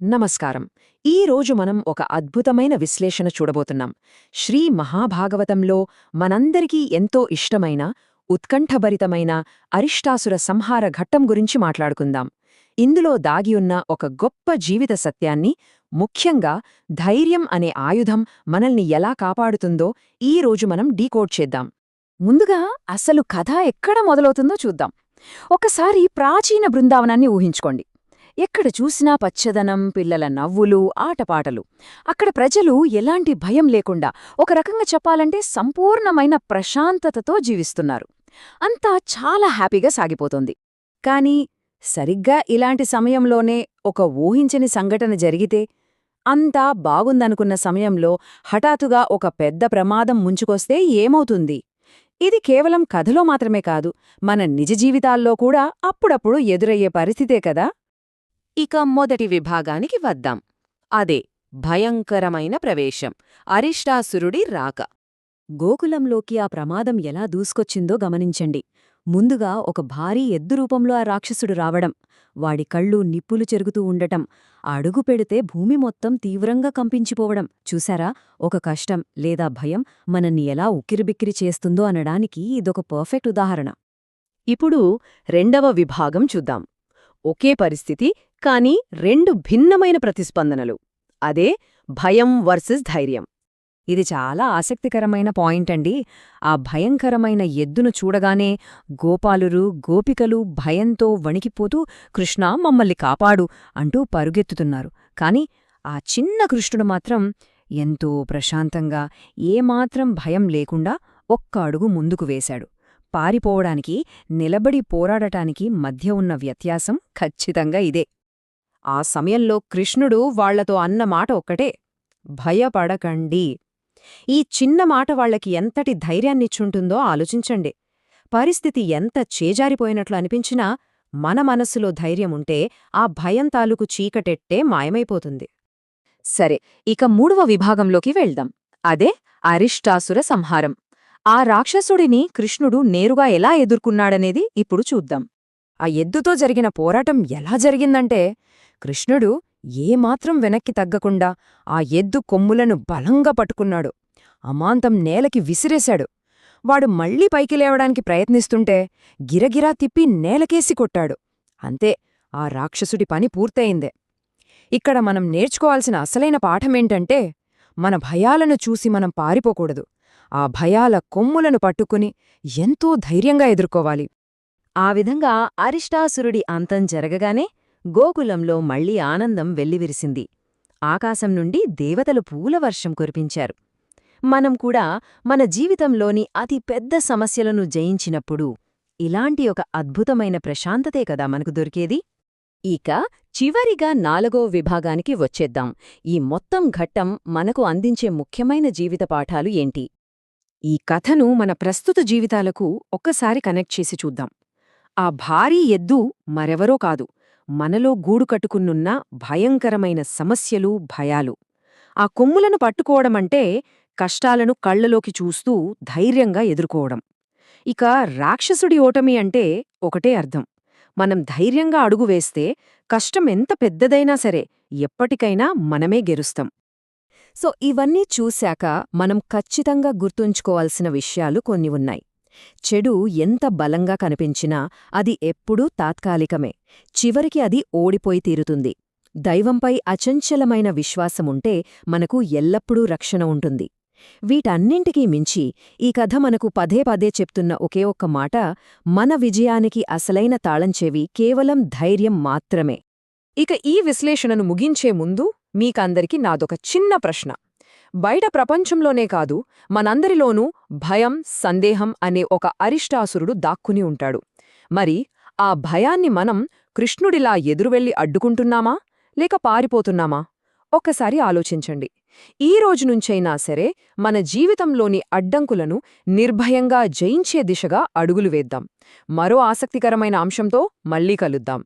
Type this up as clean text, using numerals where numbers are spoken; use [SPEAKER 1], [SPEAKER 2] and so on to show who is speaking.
[SPEAKER 1] నమస్కారం. ఈరోజు మనం ఒక అద్భుతమైన విశ్లేషణ చూడబోతున్నాం. శ్రీ మహాభాగవతంలో మనందరికీ ఎంతో ఇష్టమైన, ఉత్కంఠభరితమైన అరిష్టాసుర సంహార ఘట్టం గురించి మాట్లాడుకుందాం. ఇందులో దాగియున్న ఒక గొప్ప జీవిత సత్యాన్ని, ముఖ్యంగా ధైర్యం అనే ఆయుధం మనల్ని ఎలా కాపాడుతుందో ఈరోజు మనం డీకోడ్ చేద్దాం.
[SPEAKER 2] ముందుగా అసలు కథ ఎక్కడ మొదలవుతుందో చూద్దాం. ఒకసారి ప్రాచీన బృందావనాన్ని ఊహించుకోండి. ఎక్కడ చూసినా పచ్చదనం, పిల్లల నవ్వులు, ఆటపాటలు. అక్కడ ప్రజలు ఎలాంటి భయం లేకుండా, ఒక రకంగా చెప్పాలంటే సంపూర్ణమైన ప్రశాంతతతో జీవిస్తున్నారు. అంతా చాలా హ్యాపీగా సాగిపోతోంది. కాని సరిగ్గా ఇలాంటి సమయంలోనే ఒక ఊహించని సంఘటన జరిగితే, అంతా బాగుందనుకున్న సమయంలో హఠాత్తుగా ఒక పెద్ద ప్రమాదం ముంచుకొస్తే ఏమవుతుంది? ఇది కేవలం కథలో మాత్రమే కాదు, మన నిజ జీవితాల్లో కూడా అప్పుడప్పుడు ఎదురయ్యే పరిస్థితే కదా.
[SPEAKER 1] ఇక మొదటి విభాగానికి వద్దాం. అదే భయంకరమైన ప్రవేశం, అరిష్టాసురుడి రాక.
[SPEAKER 2] గోకులంలోకి ఆ ప్రమాదం ఎలా దూసుకొచ్చిందో గమనించండి. ముందుగా ఒక భారీ ఎద్దు రూపంలో ఆ రాక్షసుడు రావడం, వాడి కళ్ళు నిప్పులు చెరుగుతూ ఉండటం, అడుగు పెడితే భూమి మొత్తం తీవ్రంగా కంపించిపోవడం చూశారా? ఒక కష్టం లేదా భయం మనల్ని ఎలా ఉక్కిరిబిక్కిరి చేస్తుందో అనడానికి ఇదొక పర్ఫెక్ట్ ఉదాహరణ.
[SPEAKER 1] ఇప్పుడు రెండవ విభాగం చూద్దాం. ఒకే పరిస్థితి, కానీ రెండు భిన్నమైన ప్రతిస్పందనలు. అదే భయం వర్సెస్ ధైర్యం.
[SPEAKER 2] ఇది చాలా ఆసక్తికరమైన పాయింట్ అండి. ఆ భయంకరమైన ఎద్దును చూడగానే గోపాలురు, గోపికలు భయంతో వణికిపోతూ కృష్ణా మమ్మల్ని కాపాడు అంటూ పరుగెత్తుతున్నారు. కాని ఆ చిన్న కృష్ణుడు మాత్రం ఎంతో ప్రశాంతంగా, ఏమాత్రం భయం లేకుండా ఒక్క అడుగు ముందుకు వేశాడు. పారిపోవడానికి, నిలబడి పోరాడటానికి మధ్య ఉన్న వ్యత్యాసం ఖచ్చితంగా ఇదే. ఆ సమయంలో కృష్ణుడు వాళ్లతో అన్న మాట ఒక్కటే, భయపడకండి. ఈ చిన్న మాట వాళ్లకి ఎంతటి ధైర్యాన్నిచ్చుంటుందో ఆలోచించండి. పరిస్థితి ఎంత చేజారిపోయినట్లు అనిపించినా మన మనస్సులో ధైర్యముంటే ఆ భయం తాలూకు చీకటెట్టే మాయమైపోతుంది. సరే, ఇక మూడవ విభాగంలోకి వెళ్దాం. అదే అరిష్టాసుర సంహారం. ఆ రాక్షసుడిని కృష్ణుడు నేరుగా ఎలా ఎదుర్కొన్నాడనేది ఇప్పుడు చూద్దాం. ఆ ఎద్దుతో జరిగిన పోరాటం ఎలా జరిగిందంటే, కృష్ణుడు ఏమాత్రం వెనక్కి తగ్గకుండా ఆ ఎద్దు కొమ్ములను బలంగా పట్టుకున్నాడు. అమాంతం నేలకి విసిరేశాడు. వాడు మళ్లీ పైకి లేవడానికి ప్రయత్నిస్తుంటే గిరగిరా తిప్పి నేలకేసి కొట్టాడు. అంతే, ఆ రాక్షసుడి పని పూర్తయిందే. ఇక్కడ మనం నేర్చుకోవాల్సిన అసలైన పాఠమేంటంటే, మన భయాలను చూసి మనం పారిపోకూడదు. ఆ భయాల కొమ్ములను పట్టుకుని ఎంతో ధైర్యంగా ఎదుర్కోవాలి. ఆ విధంగా అరిష్టాసురుడి అంతం జరగగానే గోకులంలో మళ్లీ ఆనందం వెల్లివిరిసింది. ఆకాశం నుండి దేవతలు పూలవర్షం కురిపించారు. మనం కూడా మన జీవితంలోని అతి పెద్ద సమస్యలను జయించినప్పుడు ఇలాంటి ఒక అద్భుతమైన ప్రశాంతతే కదా మనకు దొరికేది. ఇక చివరిగా నాలుగో విభాగానికి వచ్చేద్దాం. ఈ మొత్తం ఘట్టం మనకు అందించే ముఖ్యమైన జీవిత పాఠాలు ఏంటి?
[SPEAKER 1] ఈ కథను మన ప్రస్తుత జీవితాలకు ఒక్కసారి కనెక్ట్ చేసి చూద్దాం. ఆ భారీ ఎద్దు మరెవరో కాదు, మనలో గూడు కట్టుకున్నున్న భయంకరమైన సమస్యలు, భయాలు. ఆ కొమ్ములను పట్టుకోవడమంటే కష్టాలను కళ్లలోకి చూస్తూ ధైర్యంగా ఎదుర్కోవడం. ఇక రాక్షసుడి ఓటమి అంటే ఒకటే అర్థం, మనం ధైర్యంగా అడుగు వేస్తే కష్టం ఎంత పెద్దదైనా సరే ఎప్పటికైనా మనమే గెలుస్తాం.
[SPEAKER 2] సో ఇవన్నీ చూశాక మనం ఖచ్చితంగా గుర్తుంచుకోవాల్సిన విషయాలు కొన్ని ఉన్నాయి. చెడు ఎంత బలంగా కనిపించినా అది ఎప్పుడూ తాత్కాలికమే. చివరికి అది ఓడిపోయి తీరుతుంది. దైవంపై అచంచలమైన విశ్వాసముంటే మనకు ఎల్లప్పుడూ రక్షణ ఉంటుంది. వీటన్నింటికీ మించి ఈ కథ మనకు పదే పదే చెప్తున్న ఒకే ఒక్క మాట, మన విజయానికి అసలైన తాళంచెవి కేవలం ధైర్యం మాత్రమే.
[SPEAKER 1] ఇక ఈ విశ్లేషణను ముగించే ముందు మీకందరికి నాదొక చిన్న ప్రశ్న. బయట ప్రపంచంలోనే కాదు, మనందరిలోనూ భయం, సందేహం అనే ఒక అరిష్టాసురుడు దాక్కుని ఉంటాడు. మరి ఆ భయాన్ని మనం కృష్ణుడిలా ఎదురువెళ్లి అడ్డుకుంటున్నామా, లేక పారిపోతున్నామా? ఒక్కసారి ఆలోచించండి. ఈ రోజునుంచైనా సరే మన జీవితంలోని అడ్డంకులను నిర్భయంగా జయించే దిశగా అడుగులు వేద్దాం. మరో ఆసక్తికరమైన అంశంతో మళ్ళీ కలుద్దాం.